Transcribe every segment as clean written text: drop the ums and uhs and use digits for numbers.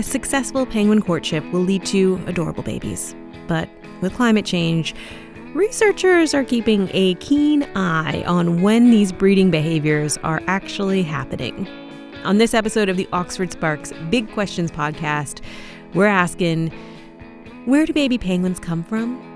a successful penguin courtship will lead to adorable babies. But with climate change, researchers are keeping a keen eye on when these breeding behaviors are actually happening. On this episode of the Oxford Sparks Big Questions podcast, we're asking, where do baby penguins come from?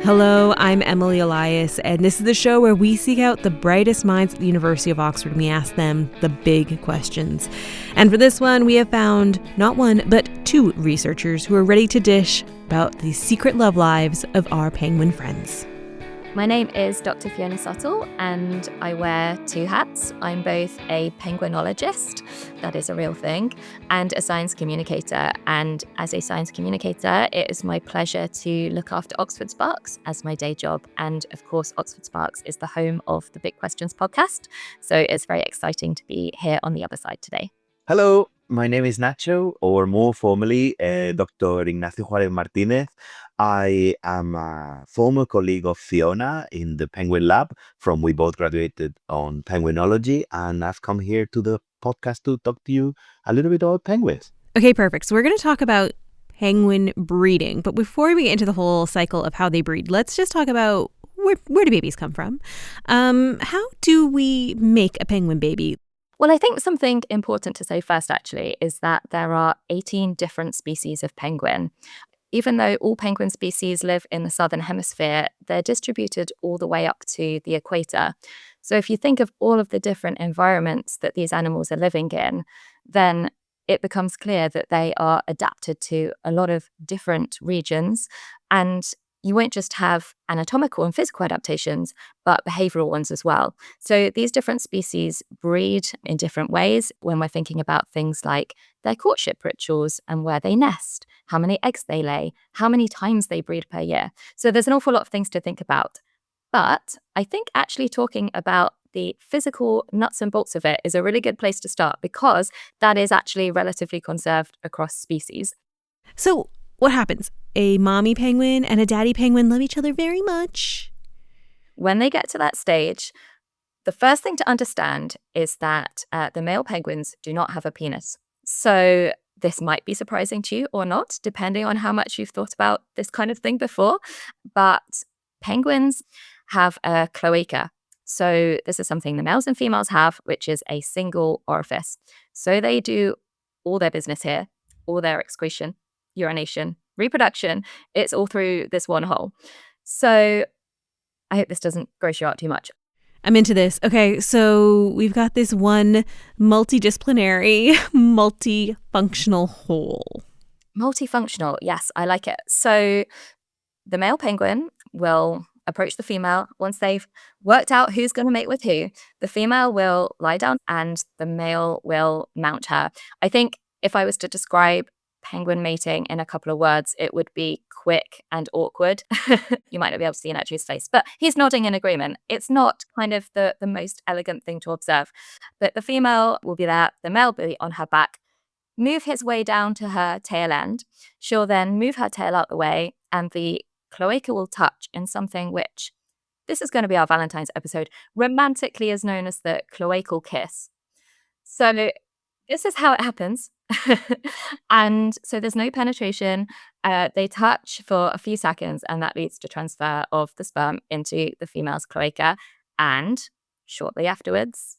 Hello, I'm Emily Elias, and this is the show where we seek out the brightest minds at the University of Oxford and we ask them the big questions. And for this one, we have found not one, but two researchers who are ready to dish about the secret love lives of our penguin friends. My name is Dr. Fiona Suttle, and I wear two hats. I'm both a penguinologist, that is a real thing, and a science communicator. And as a science communicator, it is my pleasure to look after Oxford Sparks as my day job. And of course, Oxford Sparks is the home of the Big Questions podcast. So it's very exciting to be here on the other side today. Hello, my name is Ignacio, or more formally, Dr. Ignacio Juarez Martinez. I am a former colleague of Fiona in the Penguin Lab, from we both graduated on penguinology, and I've come here to the podcast to talk to you a little bit about penguins. Okay, perfect. So we're going to talk about penguin breeding, but before we get into the whole cycle of how they breed, let's just talk about where do babies come from? How do we make a penguin baby? Well, I think something important to say first, actually, is that there are 18 different species of penguin. Even though all penguin species live in the southern hemisphere, they're distributed all the way up to the equator. So if you think of all of the different environments that these animals are living in, then it becomes clear that they are adapted to a lot of different regions. And you won't just have anatomical and physical adaptations, but behavioral ones as well. So these different species breed in different ways when we're thinking about things like their courtship rituals and where they nest, how many eggs they lay, how many times they breed per year. So there's an awful lot of things to think about. But I think actually talking about the physical nuts and bolts of it is a really good place to start, because that is actually relatively conserved across species. So what happens? A mommy penguin and a daddy penguin love each other very much. When they get to that stage, the first thing to understand is that the male penguins do not have a penis. So this might be surprising to you or not, depending on how much you've thought about this kind of thing before. But penguins have a cloaca. So this is something the males and females have, which is a single orifice. So they do all their business here, all their excretion, urination, reproduction, it's all through this one hole. So I hope this doesn't gross you out too much. I'm into this. Okay, so we've got this one multidisciplinary, multifunctional hole. Multifunctional, yes, I like it. So the male penguin will approach the female. Once they've worked out who's going to mate with who, the female will lie down and the male will mount her. I think if I was to describe penguin mating in a couple of words, it would be quick and awkward. You might not be able to see Inaccio's face, but he's nodding in agreement. It's not kind of the most elegant thing to observe. But the female will be there, the male will be on her back, move his way down to her tail end. She'll then move her tail out the way, and the cloaca will touch in something which, this is going to be our Valentine's episode, romantically is known as the cloacal kiss. So this is how it happens. And so there's no penetration. They touch for a few seconds, and that leads to transfer of the sperm into the female's cloaca. And shortly afterwards,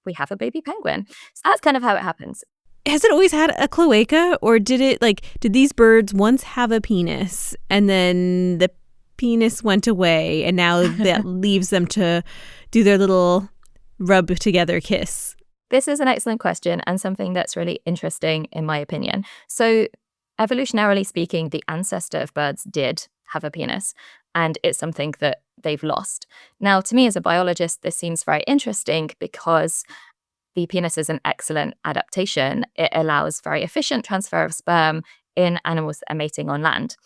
we have a baby penguin. So that's kind of how it happens. Has it always had a cloaca, or did these birds once have a penis and then the penis went away and now that leaves them to do their little rub together kiss? This is an excellent question, and something that's really interesting in my opinion. So evolutionarily speaking, the ancestor of birds did have a penis, and it's something that they've lost. Now, to me as a biologist, this seems very interesting because the penis is an excellent adaptation. It allows very efficient transfer of sperm in animals that are mating on land.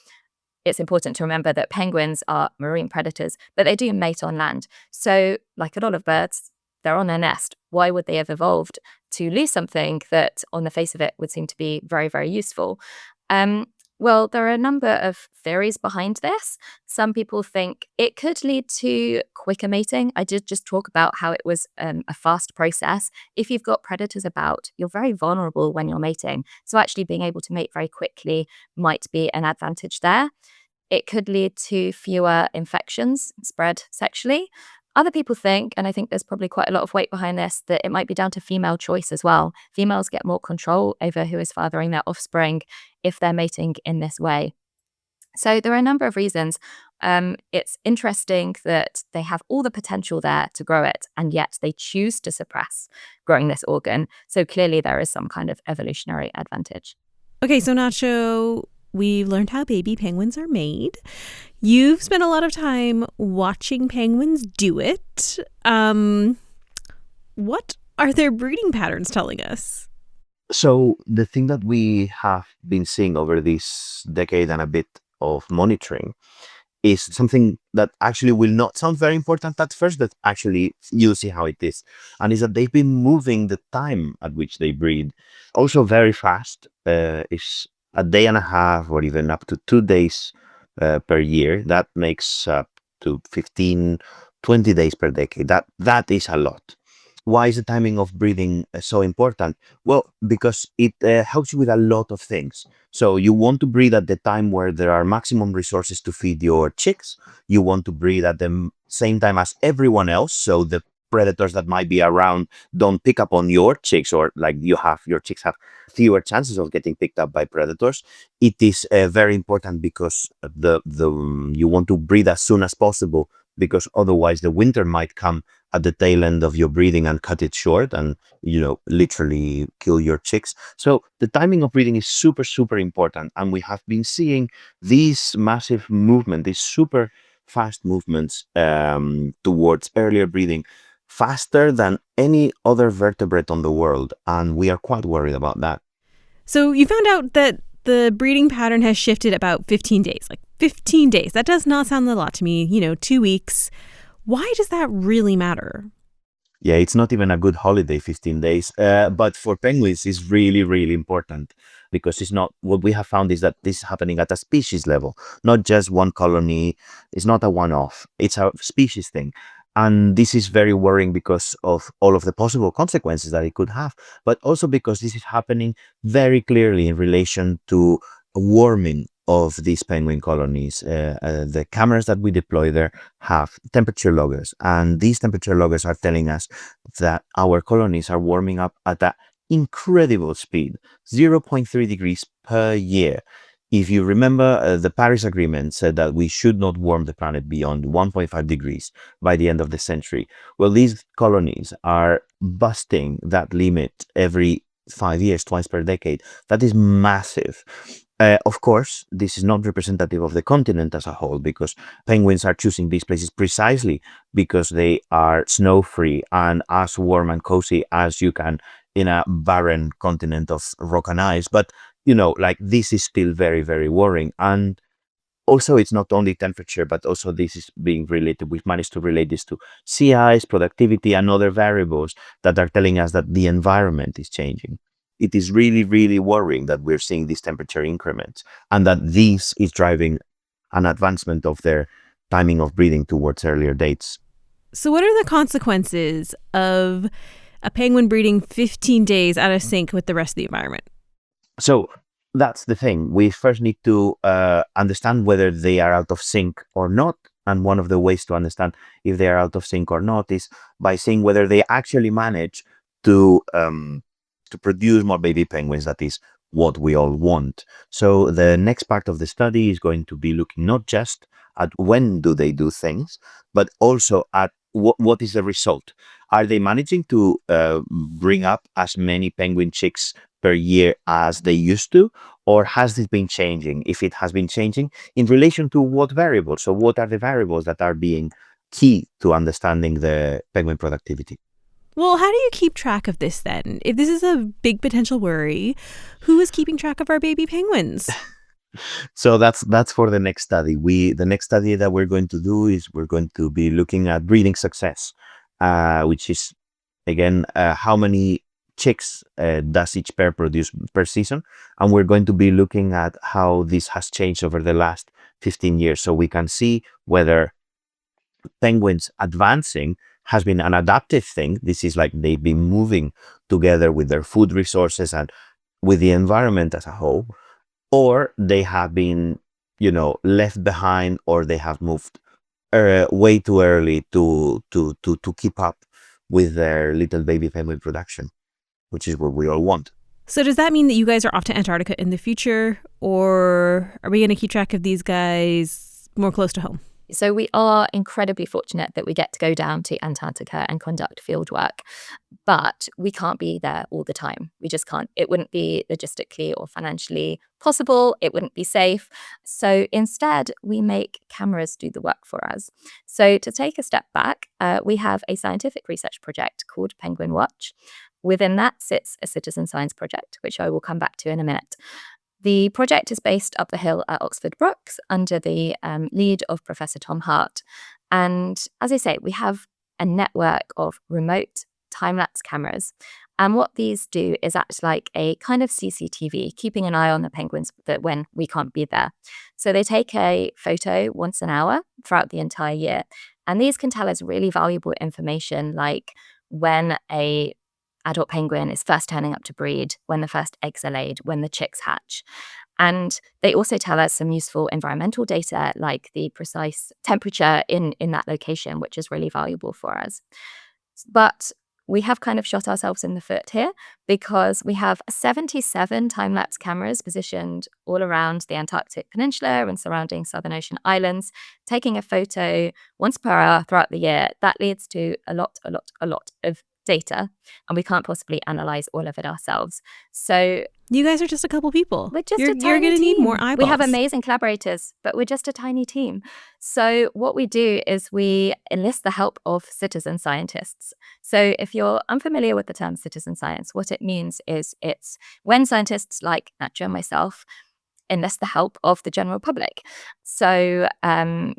It's important to remember that penguins are marine predators, but they do mate on land. So like a lot of birds, they're on their nest. Why would they have evolved to lose something that on the face of it would seem to be very, very useful? Well, there are a number of theories behind this. Some people think it could lead to quicker mating. I did just talk about how it was a fast process. If you've got predators about, you're very vulnerable when you're mating. So, actually, being able to mate very quickly might be an advantage there. It could lead to fewer infections spread sexually. Other people think, and I think there's probably quite a lot of weight behind this, that it might be down to female choice as well. Females get more control over who is fathering their offspring if they're mating in this way. So there are a number of reasons. It's interesting that they have all the potential there to grow it, and yet they choose to suppress growing this organ. So clearly there is some kind of evolutionary advantage. Okay, so Nacho, we've learned how baby penguins are made. You've spent a lot of time watching penguins do it. What are their breeding patterns telling us? So the thing that we have been seeing over this decade and a bit of monitoring is something that actually will not sound very important at first, but actually you see how it is. And is that they've been moving the time at which they breed also very fast. It's a day and a half or even up to 2 days per year. That makes up to 15, 20 days per decade. That is a lot. Why is the timing of breeding so important? Well, because it helps you with a lot of things. So you want to breed at the time where there are maximum resources to feed your chicks. You want to breed at the same time as everyone else. So the predators that might be around don't pick up on your chicks, or like your chicks have fewer chances of getting picked up by predators. It is very important because you want to breed as soon as possible, because otherwise the winter might come at the tail end of your breeding and cut it short and, literally kill your chicks. So the timing of breeding is super, super important. And we have been seeing these massive movement, these super fast movements towards earlier breeding, faster than any other vertebrate on the world. And we are quite worried about that. So you found out that the breeding pattern has shifted about 15 days, like 15 days. That does not sound a lot to me, 2 weeks. Why does that really matter? Yeah, it's not even a good holiday, 15 days. But for penguins, it's really, really important, because it's not, what we have found is that this is happening at a species level, not just one colony. It's not a one-off. It's a species thing. And this is very worrying because of all of the possible consequences that it could have, but also because this is happening very clearly in relation to warming of these penguin colonies. The cameras that we deploy there have temperature loggers, and these temperature loggers are telling us that our colonies are warming up at an incredible speed, 0.3 degrees per year. If you remember, the Paris Agreement said that we should not warm the planet beyond 1.5 degrees by the end of the century. Well, these colonies are busting that limit every 5 years, twice per decade. That is massive. Of course, this is not representative of the continent as a whole, because penguins are choosing these places precisely because they are snow-free and as warm and cozy as you can in a barren continent of rock and ice. But, this is still very, very worrying. And also, it's not only temperature, but also this is being related. We've managed to relate this to sea ice, productivity, and other variables that are telling us that the environment is changing. It is really, really worrying that we're seeing these temperature increments, and that this is driving an advancement of their timing of breeding towards earlier dates. So what are the consequences of a penguin breeding 15 days out of sync with the rest of the environment? So that's the thing. We first need to understand whether they are out of sync or not. And one of the ways to understand if they are out of sync or not is by seeing whether they actually manage to produce more baby penguins. That is what we all want. So the next part of the study is going to be looking not just at when do they do things, but also at what is the result. Are they managing to bring up as many penguin chicks per year as they used to, or has this been changing? If it has been changing, in relation to what variables? So what are the variables that are being key to understanding the penguin productivity? Well, how do you keep track of this then? If this is a big potential worry, who is keeping track of our baby penguins? So that's for the next study. The next study that we're going to do is we're going to be looking at breeding success, which is again how many chicks does each pair produce per season. And we're going to be looking at how this has changed over the last 15 years. So we can see whether penguins advancing has been an adaptive thing. This is like they've been moving together with their food resources and with the environment as a whole, or they have been, left behind, or they have moved way too early to keep up with their little baby penguin production, which is what we all want. So does that mean that you guys are off to Antarctica in the future, or are we going to keep track of these guys more close to home? So we are incredibly fortunate that we get to go down to Antarctica and conduct field work, but we can't be there all the time. We just can't. It wouldn't be logistically or financially possible. It wouldn't be safe. So instead, we make cameras do the work for us. So to take a step back, we have a scientific research project called Penguin Watch. Within that sits a citizen science project, which I will come back to in a minute. The project is based up the hill at Oxford Brookes under the lead of Professor Tom Hart. And as I say, we have a network of remote time-lapse cameras. And what these do is act like a kind of CCTV, keeping an eye on the penguins when we can't be there. So they take a photo once an hour throughout the entire year. And these can tell us really valuable information, like when a adult penguin is first turning up to breed, when the first eggs are laid, when the chicks hatch. And they also tell us some useful environmental data, like the precise temperature in that location, which is really valuable for us. But we have kind of shot ourselves in the foot here, because we have 77 time-lapse cameras positioned all around the Antarctic Peninsula and surrounding Southern Ocean islands, taking a photo once per hour throughout the year. That leads to a lot of data, and we can't possibly analyze all of it ourselves. So you guys are just a couple people. We're just you're a tiny going to need team. more eyeballs. We have amazing collaborators, but we're just a tiny team. So what we do is we enlist the help of citizen scientists. So if you're unfamiliar with the term citizen science, what it means is it's when scientists like Ignacio and myself enlist the help of the general public. So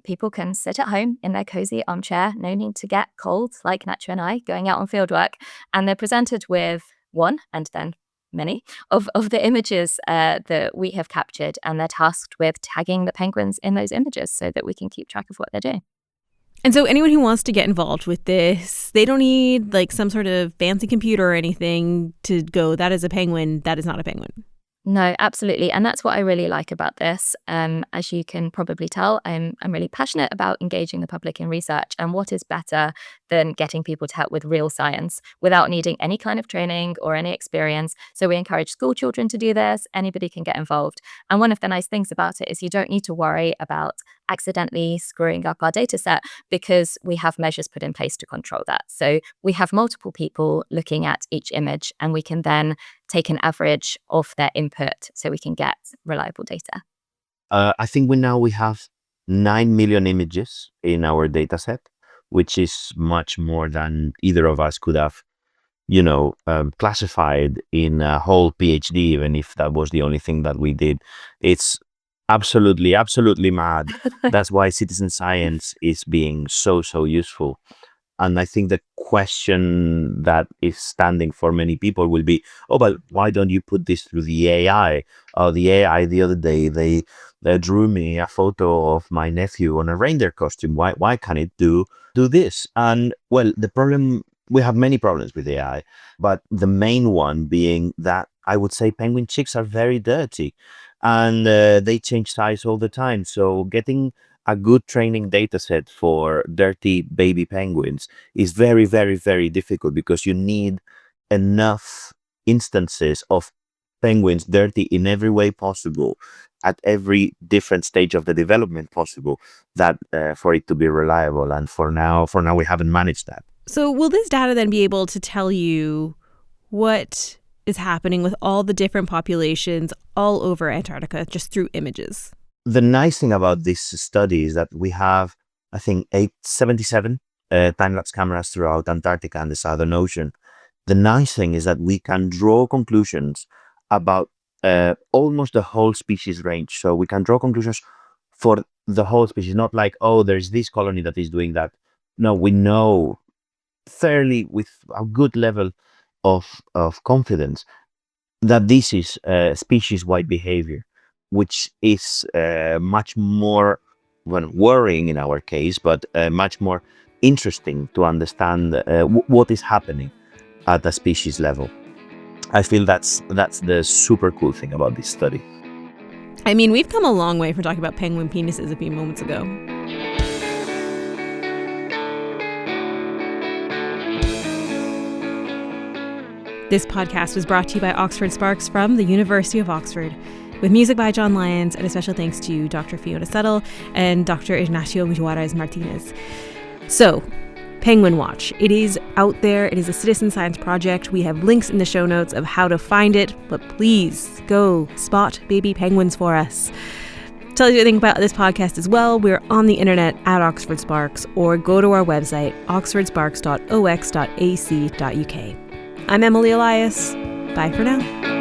people can sit at home in their cozy armchair, no need to get cold like Ignacio and I going out on fieldwork, and they're presented with one and then many of the images that we have captured, and they're tasked with tagging the penguins in those images so that we can keep track of what they're doing. And so anyone who wants to get involved with this, they don't need like some sort of fancy computer or anything to go, that is a penguin, that is not a penguin. No, absolutely. And that's what I really like about this. As you can probably tell, I'm really passionate about engaging the public in research. And what is better than getting people to help with real science without needing any kind of training or any experience? So we encourage school children to do this. Anybody can get involved. And one of the nice things about it is you don't need to worry about accidentally screwing up our data set, because we have measures put in place to control that. So we have multiple people looking at each image, and we can then take an average of their input so we can get reliable data. I think we have 9 million images in our data set, which is much more than either of us could have, classified in a whole PhD, even if that was the only thing that we did. It's absolutely mad. That's why citizen science is being so useful. And I think the question that is standing for many people will be, oh, but why don't you put this through the AI? The AI the other day, they drew me a photo of my nephew on a reindeer costume. Why can't it do this? And well, we have many problems with AI, but the main one being that I would say penguin chicks are very dirty, and they change size all the time. So getting a good training data set for dirty baby penguins is very difficult, because you need enough instances of penguins dirty in every way possible at every different stage of the development possible, that for it to be reliable. And for now we haven't managed that. So will this data then be able to tell you what is happening with all the different populations all over Antarctica just through images? The nice thing about this study is that we have, I think, 77 time-lapse cameras throughout Antarctica and the Southern Ocean. The nice thing is that we can draw conclusions about almost the whole species range. So we can draw conclusions for the whole species, not like, oh, there's this colony that is doing that. No, we know fairly with a good level of confidence that this is species-wide behavior, which is much more worrying in our case, but much more interesting to understand what is happening at a species level. I feel that's the super cool thing about this study. I mean, we've come a long way from talking about penguin penises a few moments ago. This podcast was brought to you by Oxford Sparks from the University of Oxford, with music by John Lyons, and a special thanks to Dr. Fiona Suttle and Dr. Ignacio Juarez Martinez. So, Penguin Watch. It is out there. It is a citizen science project. We have links in the show notes of how to find it, but please go spot baby penguins for us. Tell you anything about this podcast as well. We're on the internet at Oxford Sparks, or go to our website, oxfordsparks.ox.ac.uk. I'm Emily Elias. Bye for now.